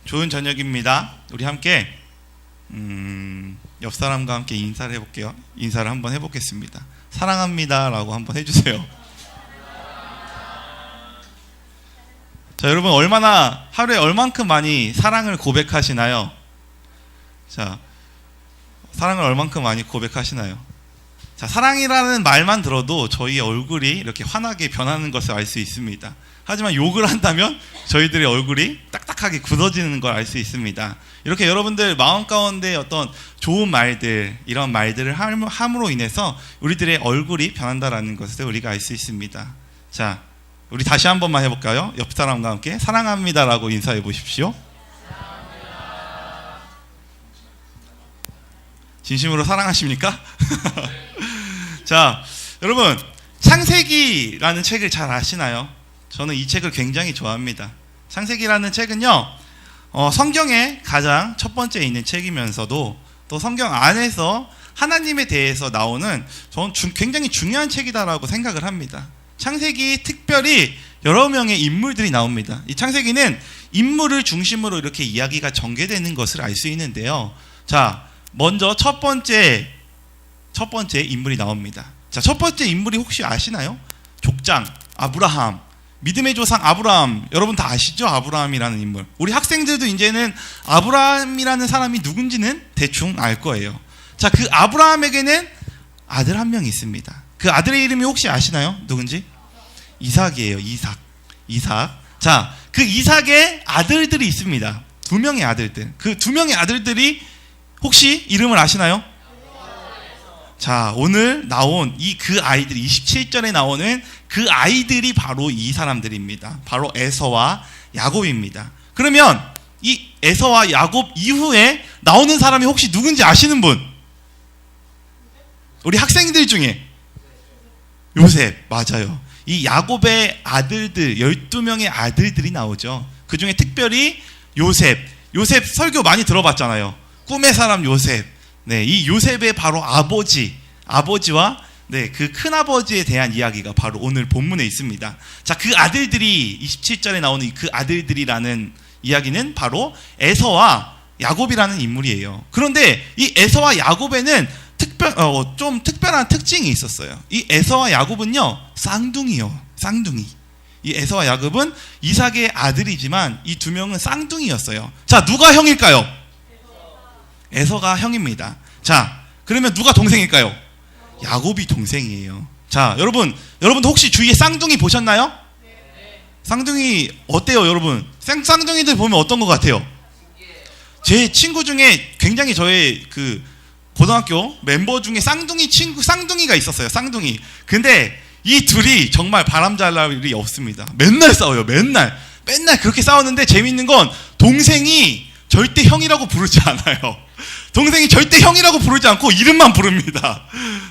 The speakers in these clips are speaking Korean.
좋은 저녁입니다. 우리 함께 옆 사람과 함께 인사를 해볼게요. 인사를 한번 해보겠습니다. 사랑합니다 라고 한번 해주세요. 자, 여러분 하루에 얼만큼 많이 사랑을 고백하시나요? 자, 사랑을 얼만큼 많이 고백하시나요? 자, 사랑이라는 말만 들어도 저희의 얼굴이 이렇게 환하게 변하는 것을 알 수 있습니다. 하지만 욕을 한다면 저희들의 얼굴이 딱딱하게 굳어지는 걸 알 수 있습니다. 이렇게 여러분들 마음 가운데 어떤 좋은 말들, 이런 말들을 함으로 인해서 우리들의 얼굴이 변한다라는 것을 우리가 알 수 있습니다. 자, 우리 다시 한 번만 해볼까요? 옆 사람과 함께 사랑합니다 라고 인사해 보십시오. 진심으로 사랑하십니까? 자, 여러분, 창세기라는 책을 잘 아시나요? 저는 이 책을 굉장히 좋아합니다. 창세기라는 책은요, 성경에 가장 첫 번째에 있는 책이면서도 또 성경 안에서 하나님에 대해서 나오는 저는 굉장히 중요한 책이다라고 생각을 합니다. 창세기 특별히 여러 명의 인물들이 나옵니다. 이 창세기는 인물을 중심으로 이렇게 이야기가 전개되는 것을 알 수 있는데요. 자, 먼저 첫 번째 인물이 나옵니다. 자, 첫 번째 인물이 혹시 아시나요? 족장 아브라함, 믿음의 조상 아브라함. 여러분 다 아시죠? 아브라함이라는 인물. 우리 학생들도 이제는 아브라함이라는 사람이 누군지는 대충 알 거예요. 자, 그 아브라함에게는 아들 한 명 있습니다. 그 아들의 이름이 혹시 아시나요? 누군지? 이삭이에요. 이삭. 자, 그 이삭의 아들들이 있습니다. 2명의 아들들. 그 2명의 아들들이 혹시 이름을 아시나요? 자, 오늘 나온 그 아이들이 27절에 나오는 그 아이들이 바로 이 사람들입니다. 바로 에서와 야곱입니다. 그러면 이 에서와 야곱 이후에 나오는 사람이 혹시 누군지 아시는 분? 우리 학생들 중에 요셉, 맞아요. 이 야곱의 아들들, 12명의 아들들이 나오죠. 그 중에 특별히 요셉 설교 많이 들어봤잖아요. 꿈의 사람 요셉. 네, 이 요셉의 바로 아버지와 네, 그 큰아버지에 대한 이야기가 바로 오늘 본문에 있습니다. 자, 그 아들들이 27절에 나오는 그 아들들이라는 이야기는 바로 에서와 야곱이라는 인물이에요. 그런데 이 에서와 야곱에는 좀 특별한 특징이 있었어요. 이 에서와 야곱은요, 쌍둥이요. 이 에서와 야곱은 이삭의 아들이지만 이 2명은 쌍둥이였어요. 자, 누가 형일까요? 에서가 형입니다. 자, 그러면 누가 동생일까요? 야곱이 동생이에요. 자, 여러분도 혹시 주위에 쌍둥이 보셨나요? 쌍둥이 어때요, 여러분? 쌍둥이들 보면 어떤 것 같아요? 제 친구 중에 굉장히 저의 그 고등학교 멤버 중에 쌍둥이가 있었어요. 쌍둥이. 근데 이 둘이 정말 바람 잘 날 일이 없습니다. 맨날 싸워요. 맨날 그렇게 싸우는데 재밌는 건 동생이 절대 형이라고 부르지 않아요. 동생이 절대 형이라고 부르지 않고 이름만 부릅니다.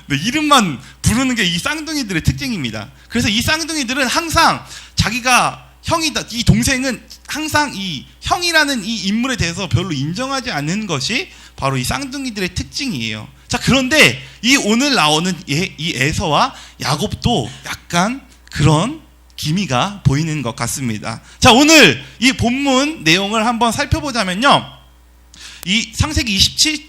네, 이름만 부르는 게 이 쌍둥이들의 특징입니다. 그래서 이 쌍둥이들은 항상 자기가 형이다, 이 동생은 항상 이 형이라는 이 인물에 대해서 별로 인정하지 않는 것이 바로 이 쌍둥이들의 특징이에요. 자, 그런데 이 오늘 나오는 이 에서와 야곱도 약간 그런 기미가 보이는 것 같습니다. 자, 오늘 이 본문 내용을 한번 살펴보자면요, 이 창세기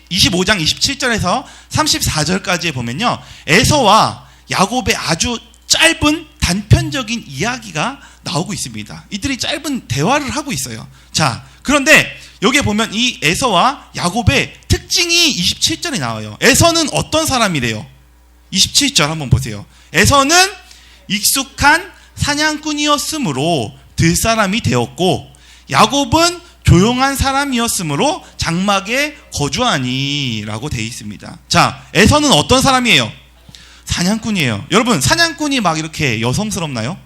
25장 27절에서 34절까지에 보면요, 에서와 야곱의 아주 짧은 단편적인 이야기가 나오고 있습니다. 이들이 짧은 대화를 하고 있어요. 자, 그런데 여기에 보면 이 에서와 야곱의 특징이 27절에 나와요. 에서는 어떤 사람이래요? 27절 한번 보세요. 에서는 익숙한 사냥꾼이었으므로 들사람이 되었고, 야곱은 조용한 사람이었으므로 장막에 거주하니 라고 되어 있습니다. 자, 에서는 어떤 사람이에요? 사냥꾼이에요. 여러분, 사냥꾼이 막 이렇게 여성스럽나요?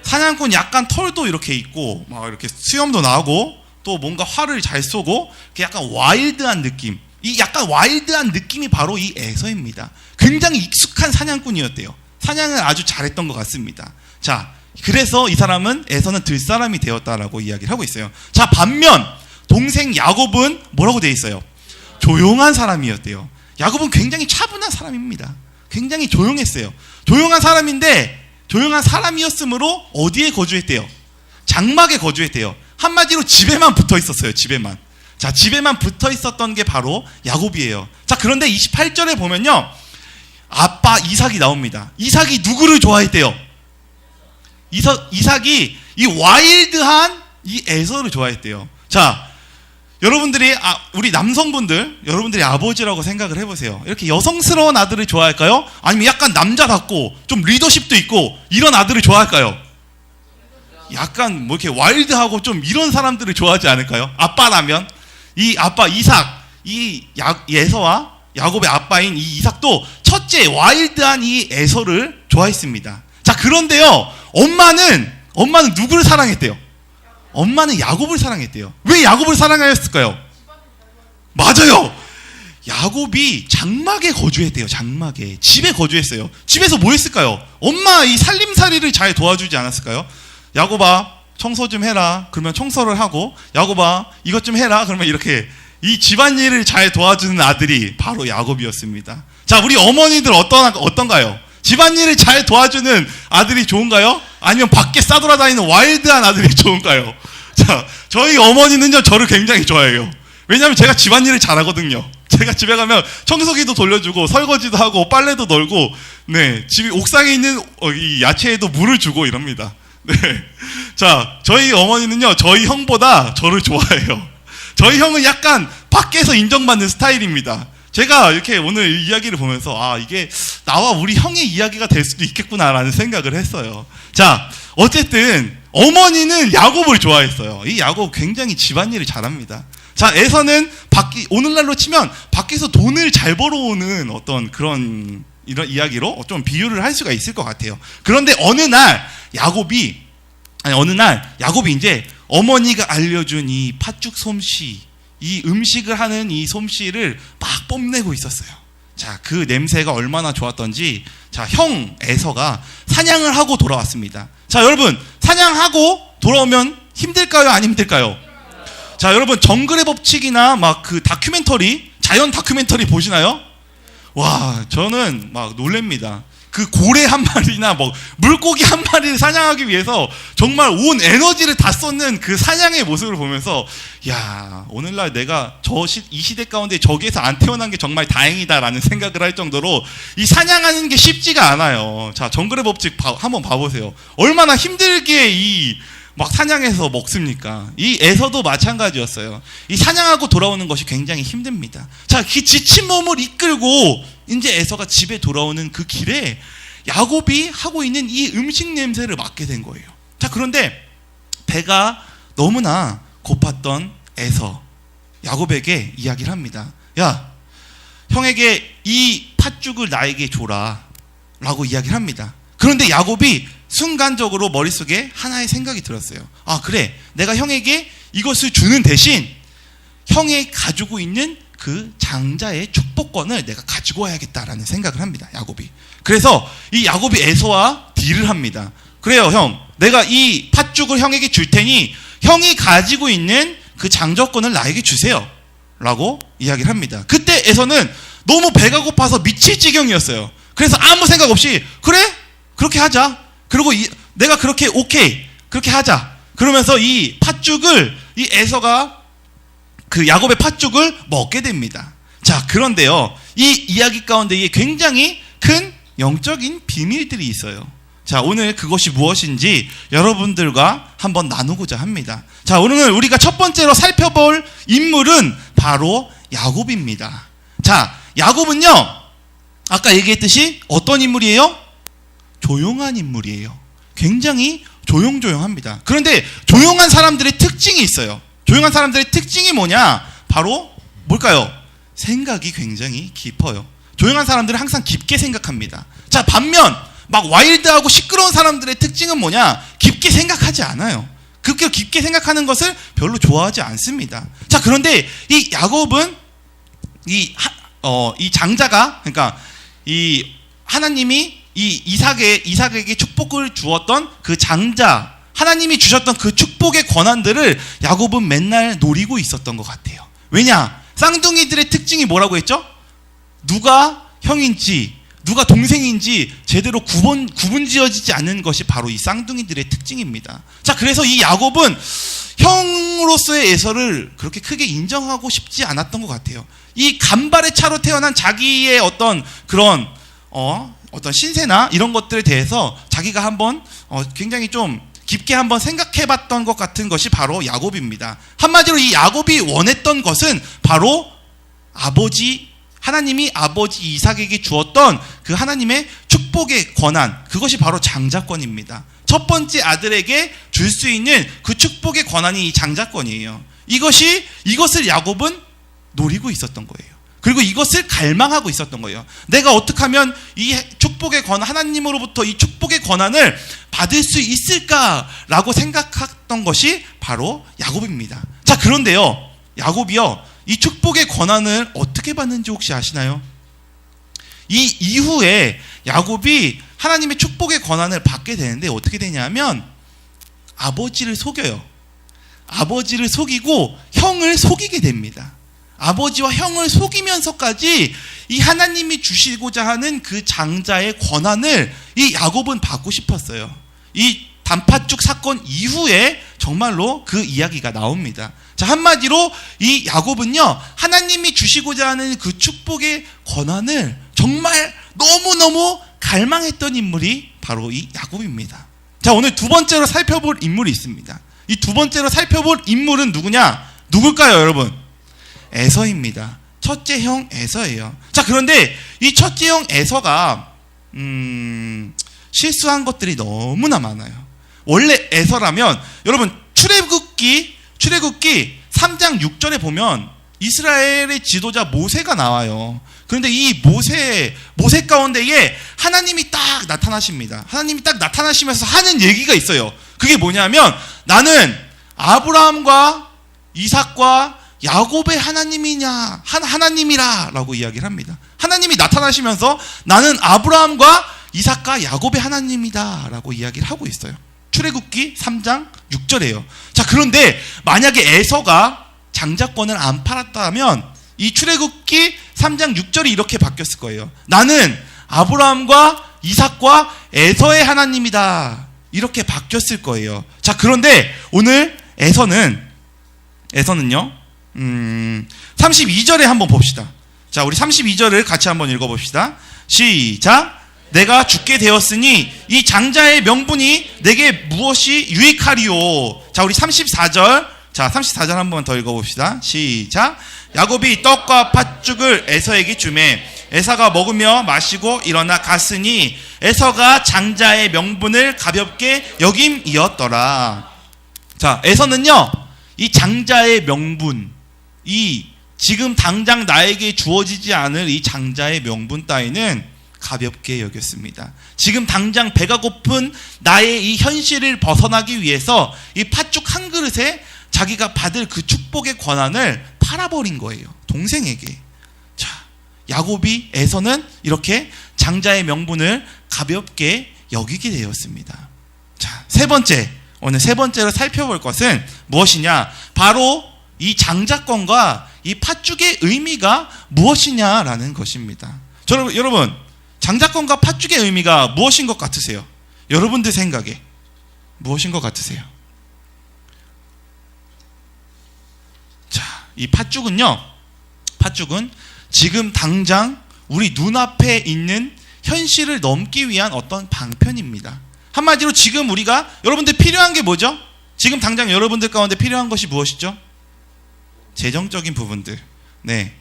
사냥꾼 약간 털도 이렇게 있고 막 이렇게 수염도 나고 또 뭔가 활을 잘 쏘고 약간 와일드한 느낌, 이 약간 와일드한 느낌이 바로 이 에서입니다. 굉장히 익숙한 사냥꾼이었대요. 사냥을 아주 잘했던 것 같습니다. 자, 그래서 이 사람은 에서는 들사람이 되었다라고 이야기를 하고 있어요. 자, 반면 동생 야곱은 뭐라고 되어 있어요? 조용한 사람이었대요. 야곱은 굉장히 차분한 사람입니다. 굉장히 조용했어요. 조용한 사람인데 조용한 사람이었으므로 어디에 거주했대요? 장막에 거주했대요. 한마디로 집에만 붙어 있었어요. 집에만. 자, 집에만 붙어 있었던 게 바로 야곱이에요. 자, 그런데 28절에 보면요, 아빠 이삭이 나옵니다. 이삭이 누구를 좋아했대요? 이삭이 이 와일드한 이 에서를 좋아했대요. 자, 여러분들이 우리 남성분들, 여러분들이 아버지라고 생각을 해보세요. 이렇게 여성스러운 아들을 좋아할까요? 아니면 약간 남자답고 좀 리더십도 있고 이런 아들을 좋아할까요? 약간 뭐 이렇게 와일드하고 좀 이런 사람들을 좋아하지 않을까요? 아빠라면 이 아빠 이삭, 이 에서와 야곱의 아빠인 이 이삭도 첫째 와일드한 이 에서를 좋아했습니다. 자, 그런데요, 엄마는 누구를 사랑했대요? 엄마는 야곱을 사랑했대요. 왜 야곱을 사랑하였을까요? 맞아요. 야곱이 장막에 거주했대요. 장막에. 집에 거주했어요. 집에서 뭐 했을까요? 엄마 이 살림살이를 잘 도와주지 않았을까요? 야곱아, 청소 좀 해라. 그러면 청소를 하고, 야곱아, 이것 좀 해라. 그러면 이렇게 이 집안일을 잘 도와주는 아들이 바로 야곱이었습니다. 자, 우리 어머니들 어떤가요? 집안일을 잘 도와주는 아들이 좋은가요? 아니면 밖에 싸돌아다니는 와일드한 아들이 좋은가요? 자, 저희 어머니는요, 저를 굉장히 좋아해요. 왜냐하면 제가 집안일을 잘하거든요. 제가 집에 가면 청소기도 돌려주고 설거지도 하고 빨래도 널고, 네, 집 옥상에 있는 이 야채에도 물을 주고 이럽니다. 네, 자, 저희 어머니는요, 저희 형보다 저를 좋아해요. 저희 형은 약간 밖에서 인정받는 스타일입니다. 제가 이렇게 오늘 이야기를 보면서 이게 나와 우리 형의 이야기가 될 수도 있겠구나라는 생각을 했어요. 자, 어쨌든 어머니는 야곱을 좋아했어요. 이 야곱 굉장히 집안일을 잘합니다. 자, 에서는 오늘날로 치면 밖에서 돈을 잘 벌어오는 어떤 그런 이런 이야기로 좀 비유를 할 수가 있을 것 같아요. 그런데 어느 날 야곱이 이제 어머니가 알려준 이 팥죽 솜씨, 이 음식을 하는 이 솜씨를 막 뽐내고 있었어요. 자, 그 냄새가 얼마나 좋았던지, 자, 형 에서가 사냥을 하고 돌아왔습니다. 자, 여러분, 사냥하고 돌아오면 힘들까요? 안 힘들까요? 자, 여러분, 정글의 법칙이나 막 그 다큐멘터리, 자연 다큐멘터리 보시나요? 와, 저는 막 놀랍니다. 그 고래 한 마리나 뭐 물고기 한 마리를 사냥하기 위해서 정말 온 에너지를 다 쏟는 그 사냥의 모습을 보면서, 야, 오늘날 내가 이 시대 가운데 저기에서 안 태어난 게 정말 다행이다라는 생각을 할 정도로 이 사냥하는 게 쉽지가 않아요. 자, 정글의 법칙 한번 봐보세요. 얼마나 힘들게 막 사냥해서 먹습니까? 이 에서도 마찬가지였어요. 이 사냥하고 돌아오는 것이 굉장히 힘듭니다. 자, 그 지친 몸을 이끌고 이제 에서가 집에 돌아오는 그 길에 야곱이 하고 있는 이 음식 냄새를 맡게 된 거예요. 자, 그런데 배가 너무나 고팠던 에서, 야곱에게 이야기를 합니다. 야, 형에게 이 팥죽을 나에게 줘라 라고 이야기를 합니다. 그런데 야곱이 순간적으로 머릿속에 하나의 생각이 들었어요. 그래, 내가 형에게 이것을 주는 대신 형이 가지고 있는 그 장자의 축복권을 내가 가지고 와야겠다라는 생각을 합니다. 야곱이. 그래서 이 야곱이 에서와 딜을 합니다. 그래요, 형, 내가 이 팥죽을 형에게 줄 테니 형이 가지고 있는 그 장자권을 나에게 주세요 라고 이야기를 합니다. 그때 에서는 너무 배가 고파서 미칠 지경이었어요. 그래서 아무 생각 없이, 그래, 그렇게 하자. 그리고 내가 그렇게 오케이, 그렇게 하자. 그러면서 이 팥죽을, 이 에서가 그 야곱의 팥죽을 먹게 됩니다. 자, 그런데요, 이 이야기 가운데에 굉장히 큰 영적인 비밀들이 있어요. 자, 오늘 그것이 무엇인지 여러분들과 한번 나누고자 합니다. 자, 오늘 우리가 첫 번째로 살펴볼 인물은 바로 야곱입니다. 자, 야곱은요, 아까 얘기했듯이 어떤 인물이에요? 조용한 인물이에요. 굉장히 조용조용합니다. 그런데 조용한 사람들의 특징이 있어요. 조용한 사람들의 특징이 뭐냐? 바로 뭘까요? 생각이 굉장히 깊어요. 조용한 사람들은 항상 깊게 생각합니다. 자, 반면 막 와일드하고 시끄러운 사람들의 특징은 뭐냐? 깊게 생각하지 않아요. 그렇게 깊게 생각하는 것을 별로 좋아하지 않습니다. 자, 그런데 이 야곱은 이 장자가, 그러니까 이 하나님이 이 이삭에게 축복을 주었던 그 장자, 하나님이 주셨던 그 축복의 권한들을 야곱은 맨날 노리고 있었던 것 같아요. 왜냐? 쌍둥이들의 특징이 뭐라고 했죠? 누가 형인지, 누가 동생인지 제대로 구분지어지지 않는 것이 바로 이 쌍둥이들의 특징입니다. 자, 그래서 이 야곱은 형으로서의 에서를 그렇게 크게 인정하고 싶지 않았던 것 같아요. 이 간발의 차로 태어난 자기의 어떤 그런 어떤 신세나 이런 것들에 대해서 자기가 한번 굉장히 좀 깊게 한번 생각해봤던 것 같은 것이 바로 야곱입니다. 한마디로 이 야곱이 원했던 것은 바로 하나님이 아버지 이삭에게 주었던 그 하나님의 축복의 권한, 그것이 바로 장자권입니다. 첫 번째 아들에게 줄 수 있는 그 축복의 권한이 이 장자권이에요. 이것을 야곱은 노리고 있었던 거예요. 그리고 이것을 갈망하고 있었던 거예요. 내가 어떻게 하면 이 축복의 권한, 하나님으로부터 이 축복의 권한을 받을 수 있을까라고 생각했던 것이 바로 야곱입니다. 자, 그런데요, 야곱이요, 이 축복의 권한을 어떻게 받는지 혹시 아시나요? 이 이후에 야곱이 하나님의 축복의 권한을 받게 되는데 어떻게 되냐면 아버지를 속여요. 아버지를 속이고 형을 속이게 됩니다. 아버지와 형을 속이면서까지 이 하나님이 주시고자 하는 그 장자의 권한을 이 야곱은 받고 싶었어요. 이 단팥죽 사건 이후에 정말로 그 이야기가 나옵니다. 자, 한마디로 이 야곱은요, 하나님이 주시고자 하는 그 축복의 권한을 정말 너무너무 갈망했던 인물이 바로 이 야곱입니다. 자, 오늘 두 번째로 살펴볼 인물이 있습니다. 이 두 번째로 살펴볼 인물은 누굴까요, 여러분? 에서입니다. 첫째 형 에서예요. 자, 그런데 이 첫째 형 에서가 실수한 것들이 너무나 많아요. 원래 에서라면 여러분 출애굽기 3장 6절에 보면 이스라엘의 지도자 모세가 나와요. 그런데 이 모세 가운데에 하나님이 딱 나타나십니다. 하나님이 딱 나타나시면서 하는 얘기가 있어요. 그게 뭐냐면 나는 아브라함과 이삭과 야곱의 하나님이라 라고 이야기를 합니다. 하나님이 나타나시면서 나는 아브라함과 이삭과 야곱의 하나님이다 라고 이야기를 하고 있어요. 출애굽기 3장 6절이에요. 자, 그런데 만약에 에서가 장자권을 안 팔았다면 이 출애굽기 3장 6절이 이렇게 바뀌었을 거예요. 나는 아브라함과 이삭과 에서의 하나님이다. 이렇게 바뀌었을 거예요. 자, 그런데 오늘 에서는요 32절에 한번 봅시다. 자, 우리 32절을 같이 한번 읽어봅시다. 시작. 내가 죽게 되었으니 이 장자의 명분이 내게 무엇이 유익하리요. 자, 우리 34절. 자, 34절 한번 더 읽어봅시다. 시작. 야곱이 떡과 팥죽을 에서에게 주매 에서가 먹으며 마시고 일어나 갔으니 에서가 장자의 명분을 가볍게 여김이었더라. 자, 에서는요 이 장자의 명분, 이 지금 당장 나에게 주어지지 않을 이 장자의 명분 따위는 가볍게 여겼습니다. 지금 당장 배가 고픈 나의 이 현실을 벗어나기 위해서 이 팥죽 한 그릇에 자기가 받을 그 축복의 권한을 팔아버린 거예요. 동생에게. 자, 야곱이 에서는 이렇게 장자의 명분을 가볍게 여기게 되었습니다. 자, 오늘 세 번째로 살펴볼 것은 무엇이냐? 바로 이 장자권과 이 팥죽의 의미가 무엇이냐라는 것입니다. 여러분, 장자권과 팥죽의 의미가 무엇인 것 같으세요? 여러분들 생각에 무엇인 것 같으세요? 자, 이 팥죽은 지금 당장 우리 눈앞에 있는 현실을 넘기 위한 어떤 방편입니다. 한마디로 지금 여러분들 필요한 게 뭐죠? 지금 당장 여러분들 가운데 필요한 것이 무엇이죠? 재정적인 부분들,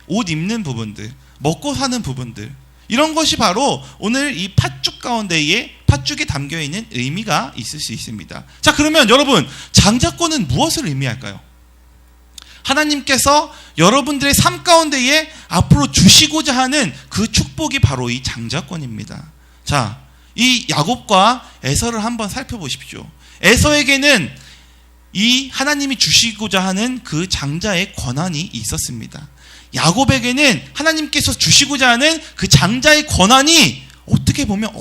옷 입는 부분들, 먹고 사는 부분들, 이런 것이 바로 오늘 이 팥죽 가운데에 팥죽에 담겨있는 의미가 있을 수 있습니다. 자, 그러면 여러분, 장자권은 무엇을 의미할까요? 하나님께서 여러분들의 삶 가운데에 앞으로 주시고자 하는 그 축복이 바로 이 장자권입니다. 자, 이 야곱과 에서를 한번 살펴보십시오. 에서에게는 이 하나님이 주시고자 하는 그 장자의 권한이 있었습니다. 야곱에게는 하나님께서 주시고자 하는 그 장자의 권한이 어떻게 보면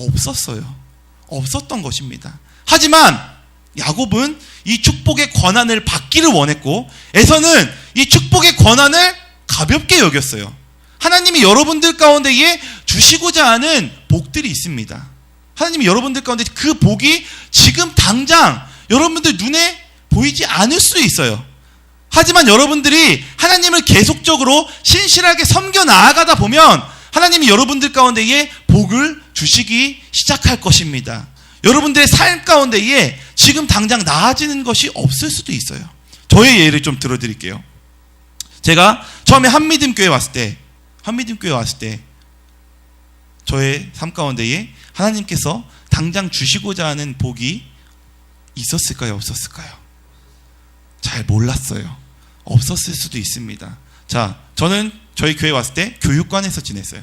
없었던 것입니다. 하지만 야곱은 이 축복의 권한을 받기를 원했고 에서는 이 축복의 권한을 가볍게 여겼어요. 하나님이 여러분들 가운데에 주시고자 하는 복들이 있습니다. 하나님이 여러분들 가운데 그 복이 지금 당장 여러분들 눈에 보이지 않을 수 있어요. 하지만 여러분들이 하나님을 계속적으로 신실하게 섬겨 나아가다 보면 하나님이 여러분들 가운데에 복을 주시기 시작할 것입니다. 여러분들의 삶 가운데에 지금 당장 나아지는 것이 없을 수도 있어요. 저의 예를 좀 들어드릴게요. 제가 처음에 한미듬교회 왔을 때 저의 삶 가운데에 하나님께서 당장 주시고자 하는 복이 있었을까요? 없었을까요? 잘 몰랐어요. 없었을 수도 있습니다. 자, 저는 저희 교회 왔을 때 교육관에서 지냈어요.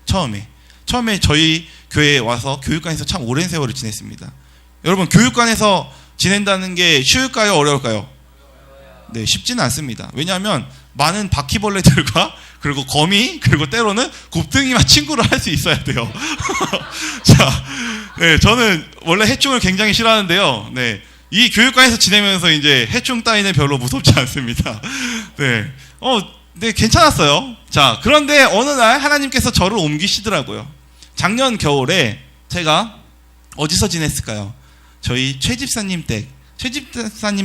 처음에 저희 교회에 와서 교육관에서 참 오랜 세월을 지냈습니다. 여러분, 교육관에서 지낸다는 게 쉬울까요? 어려울까요? 네, 쉽지는 않습니다. 왜냐하면 많은 바퀴벌레들과 그리고 거미 그리고 때로는 곱등이와 친구를 할 수 있어야 돼요. 자, 네, 저는 원래 해충을 굉장히 싫어하는데요. 네, 이 교육관에서 지내면서 이제 해충 따위는 별로 무섭지 않습니다. 네, 괜찮았어요. 자, 그런데 어느 날 하나님께서 저를 옮기시더라고요. 작년 겨울에 제가 어디서 지냈을까요? 저희 최집사님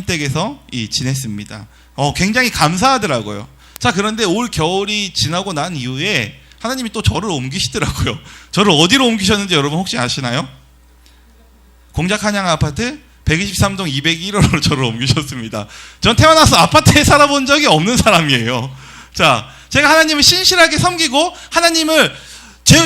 댁에서 지냈습니다. 굉장히 감사하더라고요. 자, 그런데 올 겨울이 지나고 난 이후에 하나님이 또 저를 옮기시더라고요. 저를 어디로 옮기셨는지 여러분 혹시 아시나요? 공작 한양 아파트 123동 201호로 저를 옮기셨습니다. 전 태어나서 아파트에 살아본 적이 없는 사람이에요. 자, 제가 하나님을 신실하게 섬기고 하나님을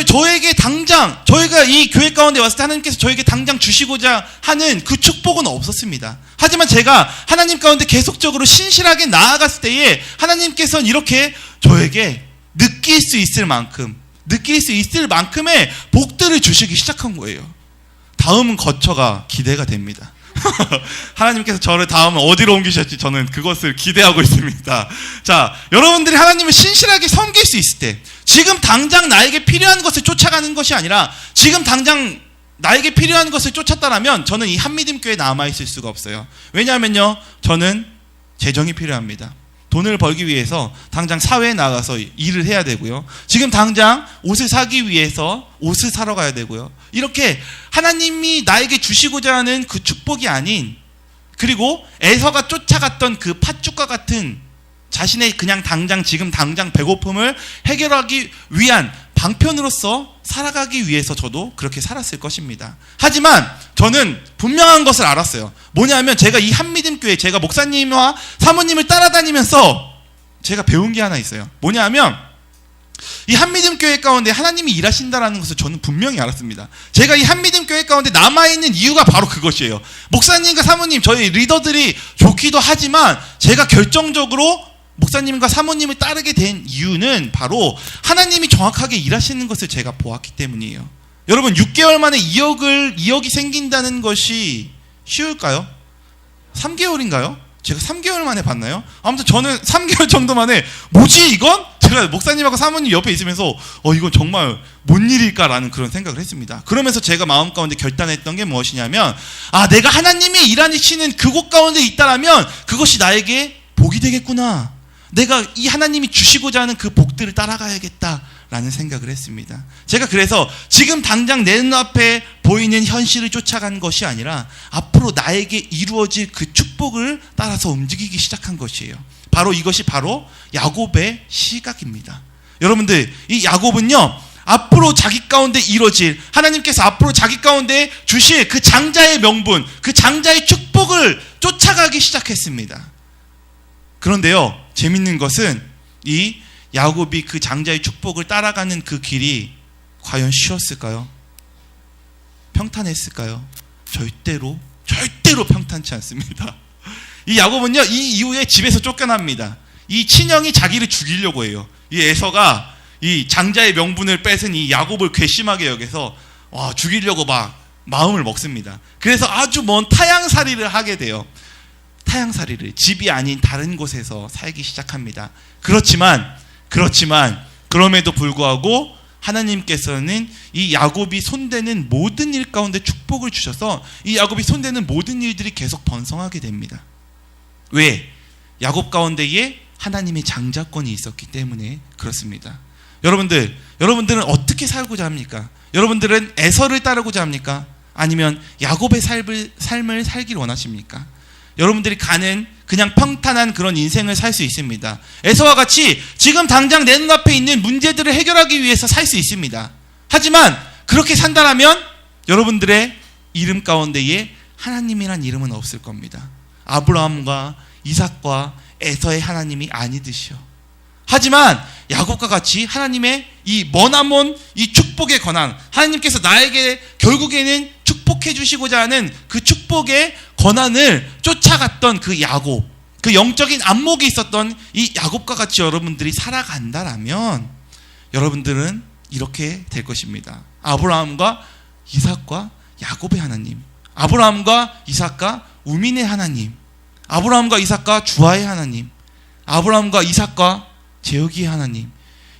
저에게 당장, 저희가 이 교회 가운데 왔을 때 하나님께서 저에게 당장 주시고자 하는 그 축복은 없었습니다. 하지만 제가 하나님 가운데 계속적으로 신실하게 나아갔을 때에 하나님께서는 이렇게 저에게 느낄 수 있을 만큼의 복들을 주시기 시작한 거예요. 다음은 거처가 기대가 됩니다. 하나님께서 저를 다음은 어디로 옮기실지 저는 그것을 기대하고 있습니다. 자, 여러분들이 하나님을 신실하게 섬길 수 있을 때, 지금 당장 나에게 필요한 것을 쫓아가는 것이 아니라 지금 당장 나에게 필요한 것을 쫓았다라면 저는 이 한미듬교회에 남아있을 수가 없어요. 왜냐하면요, 저는 재정이 필요합니다. 돈을 벌기 위해서 당장 사회에 나가서 일을 해야 되고요. 지금 당장 옷을 사기 위해서 옷을 사러 가야 되고요. 이렇게 하나님이 나에게 주시고자 하는 그 축복이 아닌, 그리고 에서가 쫓아갔던 그 팥죽과 같은 자신의 그냥 지금 당장 배고픔을 해결하기 위한 방편으로서 살아가기 위해서 저도 그렇게 살았을 것입니다. 하지만 저는 분명한 것을 알았어요. 뭐냐면 제가 이 한미듬교회, 제가 목사님과 사모님을 따라다니면서 제가 배운 게 하나 있어요. 뭐냐면 이 한미듬교회 가운데 하나님이 일하신다라는 것을 저는 분명히 알았습니다. 제가 이 한미듬교회 가운데 남아있는 이유가 바로 그것이에요. 목사님과 사모님, 저희 리더들이 좋기도 하지만 제가 결정적으로 목사님과 사모님을 따르게 된 이유는 바로 하나님이 정확하게 일하시는 것을 제가 보았기 때문이에요. 여러분, 6개월 만에 2억이 생긴다는 것이 쉬울까요? 3개월인가요? 제가 3개월 만에 봤나요? 아무튼 저는 3개월 정도 만에 뭐지 이건? 제가 목사님하고 사모님 옆에 있으면서 이건 정말 뭔 일일까라는 그런 생각을 했습니다. 그러면서 제가 마음 가운데 결단했던 게 무엇이냐면, 내가 하나님이 일하시는 그곳 가운데 있다라면 그것이 나에게 복이 되겠구나. 내가 이 하나님이 주시고자 하는 그 복들을 따라가야겠다라는 생각을 했습니다. 제가 그래서 지금 당장 내 눈앞에 보이는 현실을 쫓아간 것이 아니라 앞으로 나에게 이루어질 그 축복을 따라서 움직이기 시작한 것이에요. 이것이 바로 야곱의 시각입니다. 여러분들, 이 야곱은요, 앞으로 자기 가운데 이루어질, 하나님께서 앞으로 자기 가운데 주실 그 장자의 명분, 그 장자의 축복을 쫓아가기 시작했습니다. 그런데요, 재밌는 것은 이 야곱이 그 장자의 축복을 따라가는 그 길이 과연 쉬웠을까요? 평탄했을까요? 절대로 평탄치 않습니다. 이 야곱은요, 이 이후에 집에서 쫓겨납니다. 이 친형이 자기를 죽이려고 해요. 이 에서가 이 장자의 명분을 뺏은 이 야곱을 괘씸하게 여겨서 죽이려고 막 마음을 먹습니다. 그래서 아주 먼 타향살이를 하게 돼요. 타향살이를 집이 아닌 다른 곳에서 살기 시작합니다. 그렇지만 그럼에도 불구하고 하나님께서는 이 야곱이 손대는 모든 일 가운데 축복을 주셔서 이 야곱이 손대는 모든 일들이 계속 번성하게 됩니다. 왜? 야곱 가운데에 하나님의 장자권이 있었기 때문에 그렇습니다. 여러분들은 어떻게 살고자 합니까? 여러분들은 에서를 따르고자 합니까? 아니면 야곱의 삶을 살길 원하십니까? 여러분들이 가는 그냥 평탄한 그런 인생을 살 수 있습니다. 에서와 같이 지금 당장 내 눈앞에 있는 문제들을 해결하기 위해서 살 수 있습니다. 하지만 그렇게 산다라면 여러분들의 이름 가운데에 하나님이란 이름은 없을 겁니다. 아브라함과 이삭과 에서의 하나님이 아니듯이요. 하지만 야곱과 같이 하나님의 이 머나먼 이 축복의 권한, 하나님께서 나에게 결국에는 축복해 주시고자 하는 그 축복의 권한을 쫓아갔던 그 야곱, 그 영적인 안목이 있었던 이 야곱과 같이 여러분들이 살아간다라면 여러분들은 이렇게 될 것입니다. 아브라함과 이삭과 야곱의 하나님, 아브라함과 이삭과 우민의 하나님, 아브라함과 이삭과 주아의 하나님, 아브라함과 이삭과 제어기의 하나님,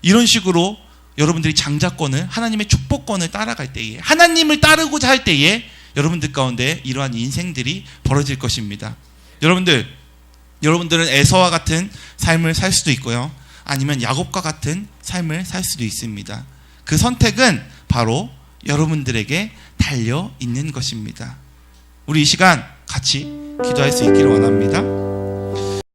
이런 식으로 여러분들이 장자권을, 하나님의 축복권을 따라갈 때에, 하나님을 따르고자 할 때에 여러분들 가운데 이러한 인생들이 벌어질 것입니다. 여러분들은 에서와 같은 삶을 살 수도 있고요, 아니면 야곱과 같은 삶을 살 수도 있습니다. 그 선택은 바로 여러분들에게 달려 있는 것입니다. 우리 이 시간 같이 기도할 수 있기를 원합니다.